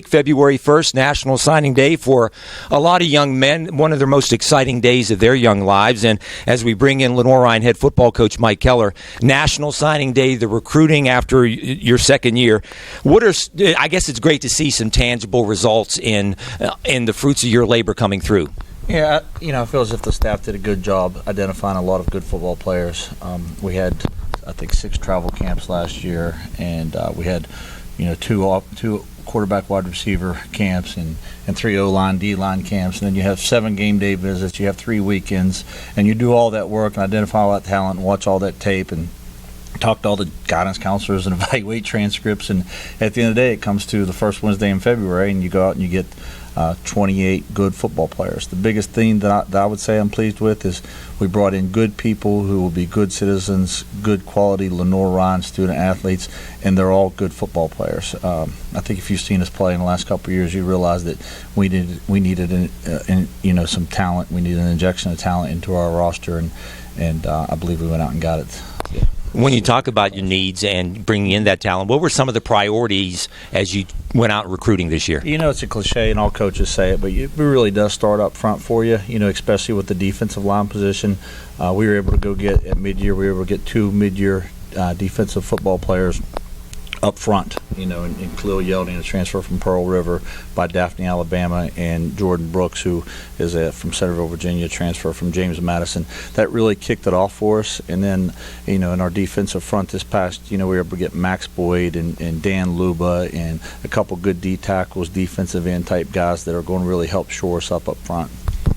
February 1st, National Signing Day for a lot of young men, one of their most exciting days of their young lives. And as we bring in Lenoir-Rhyne head football coach Mike Kellar, National Signing Day, the recruiting after your second year. I guess it's great to see some tangible results in the fruits of your labor coming through. Yeah, I feel as if the staff did a good job identifying a lot of good football players. We had, I think, 6 travel camps last year, and we had, two quarterback wide receiver camps and 3 O-line, D-line camps, and then you have 7 game day visits, you have 3 weekends, and you do all that work and identify all that talent and watch all that tape and talk to all the guidance counselors and evaluate transcripts, and at the end of the day it comes to the first Wednesday in February and you go out and you get 28 good football players. The biggest thing that I would say I'm pleased with is we brought in good people who will be good citizens, good quality Lenoir-Rhyne student athletes, and they're all good football players. I think if you've seen us play in the last couple of years, you realize that we needed some talent. We needed an injection of talent into our roster, and I believe we went out and got it. Yeah. When you talk about your needs and bringing in that talent, what were some of the priorities as you went out recruiting this year? It's a cliche, and all coaches say it, but it really does start up front for you, especially with the defensive line position. We were able to go get, at mid-year, 2 mid-year defensive football players up front, and Khalil Yelding, a transfer from Pearl River by Daphne, Alabama, and Jordan Brooks, who is from Centerville, Virginia, transfer from James Madison. That really kicked it off for us. And then, in our defensive front this past, we were able to get Max Boyd and Dan Luba and a couple good D tackles, defensive end type guys that are going to really help shore us up front.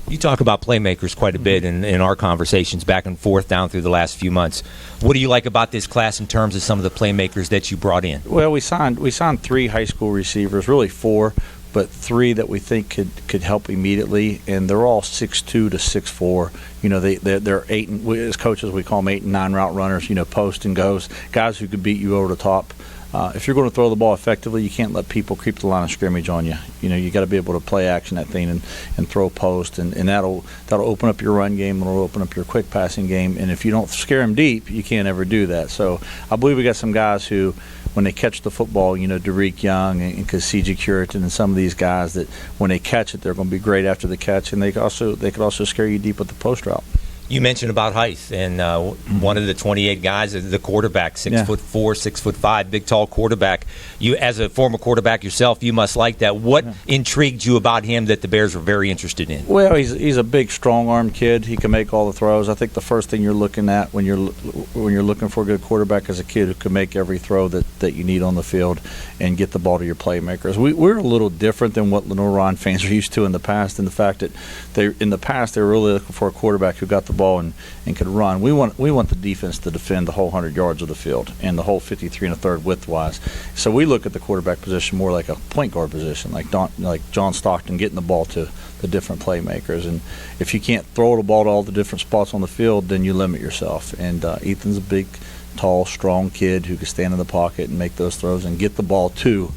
You talk about playmakers quite a bit in our conversations back and forth down through the last few months. What do you like about this class in terms of some of the playmakers that you brought in? Well, we signed 3 high school receivers, really 4, but 3 that we think could help immediately, and they're all 6'2" to 6'4". They're 8, as coaches we call them 8 and 9 route runners. Post and goes, guys who could beat you over the top. If you're going to throw the ball effectively, you can't let people creep the line of scrimmage on you. You got to be able to play action that thing and throw post, and that'll open up your run game, it'll open up your quick passing game, and if you don't scare them deep, you can't ever do that. So I believe we got some guys who, when they catch the football, Derek Young and Kasiji Curitin and some of these guys that when they catch it, they're going to be great after the catch, and they could also scare you deep with the post route. You mentioned about height, and one of the 28 guys is the quarterback, 6'4", 6'5", big, tall quarterback. You, as a former quarterback yourself, you must like that. What intrigued you about him that the Bears were very interested in? Well, he's a big, strong-armed kid. He can make all the throws. I think the first thing you're looking at when you're looking for a good quarterback is a kid who can make every throw that you need on the field and get the ball to your playmakers. We're a little different than what Lenoir-Rhyne fans are used to in the past, in the fact that in the past they were really looking for a quarterback who got the ball and could run. We want the defense to defend the whole 100 yards of the field and the whole 53 1/3 width-wise. So we look at the quarterback position more like a point guard position, like John Stockton, getting the ball to the different playmakers. And if you can't throw the ball to all the different spots on the field, then you limit yourself. And Ethan's a big, tall, strong kid who can stand in the pocket and make those throws and get the ball to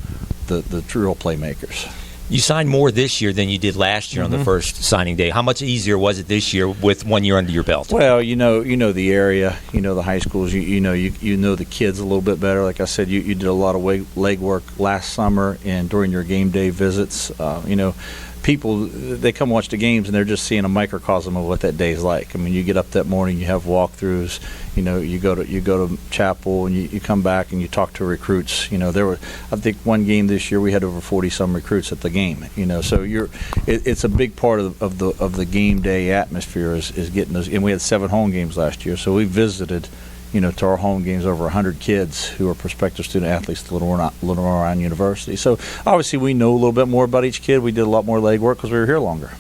the true playmakers. You signed more this year than you did last year on the first signing day. How much easier was it this year with 1 year under your belt? Well, you know the area, the high schools, you know the kids a little bit better. Like I said, you did a lot of leg work last summer and during your game day visits. People, they come watch the games and they're just seeing a microcosm of what that day is like. I mean, you get up that morning, you have walkthroughs, you go to chapel and you come back and you talk to recruits. There were, I think, one game this year we had over 40-some recruits at the game. So it's a big part of the game day atmosphere is getting those. And we had 7 home games last year, so we visited, to our home games over 100 kids who are prospective student athletes at Lenoir-Rhyne University. So obviously we know a little bit more about each kid. We did a lot more legwork because we were here longer.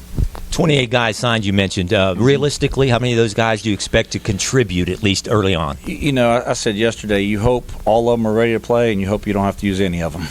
28 guys signed, you mentioned. Realistically, how many of those guys do you expect to contribute, at least early on? I said yesterday, you hope all of them are ready to play, and you hope you don't have to use any of them.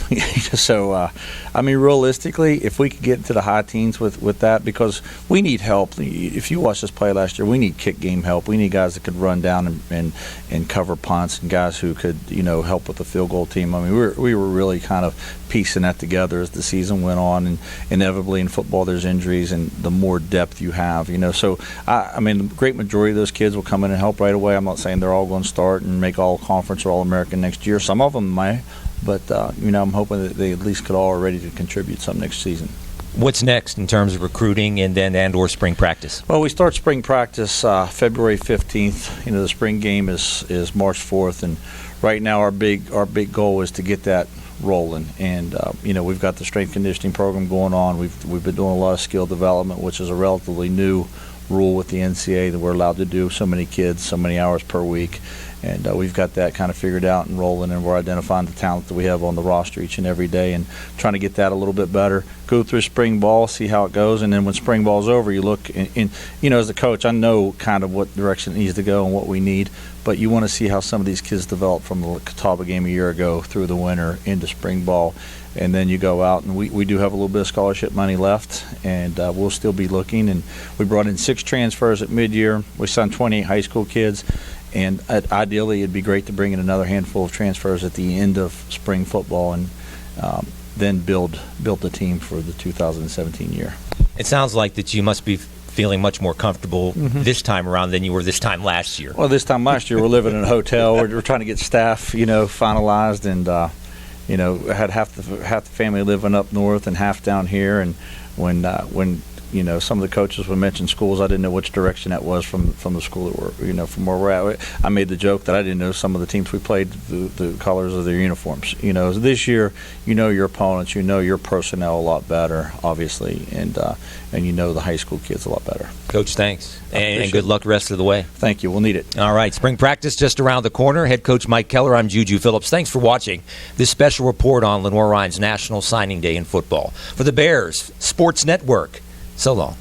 So, realistically, if we could get into the high teens with that, because we need help. If you watched us play last year, we need kick game help. We need guys that could run down and cover punts, and guys who could, help with the field goal team. We were really kind of piecing that together as the season went on, and inevitably in football there's injuries, and the more depth you have, so the great majority of those kids will come in and help right away. I'm not saying they're all going to start and make all conference or all American next year. Some of them may, But I'm hoping that they at least could all are ready to contribute some next season. What's next in terms of recruiting and/or spring practice? Well, we start spring practice February 15th. The spring game is March 4th, and right now our big goal is to get that rolling. And we've got the strength conditioning program going on. We've been doing a lot of skill development, which is a relatively new rule with the NCAA that we're allowed to do so many kids, so many hours per week. And we've got that kind of figured out and rolling, and we're identifying the talent that we have on the roster each and every day and trying to get that a little bit better. Go through spring ball, see how it goes, and then when spring ball's over, you look and as a coach, I know kind of what direction it needs to go and what we need, but you want to see how some of these kids develop from the Catawba game a year ago through the winter into spring ball. And then you go out, and we do have a little bit of scholarship money left, and we'll still be looking. And we brought in 6 transfers at mid-year. We signed 28 high school kids. And ideally, it'd be great to bring in another handful of transfers at the end of spring football, and then build the team for the 2017 year. It sounds like that you must be feeling much more comfortable this time around than you were this time last year. Well, this time last year, we're living in a hotel. We're trying to get staff, finalized, and I had half the family living up north and half down here. And when some of the coaches would mention schools, I didn't know which direction that was from the school that we're, from where we're at. I made the joke that I didn't know some of the teams we played the colors of their uniforms. This year, your opponents, your personnel a lot better, obviously, and the high school kids a lot better. Coach, thanks, and good luck the rest of the way. Thank you. We'll need it. All right, spring practice just around the corner. Head coach Mike Kellar, I'm JuJu Phillips. Thanks for watching this special report on Lenoir-Rhyne's National Signing Day in football for the Bears Sports Network. So long.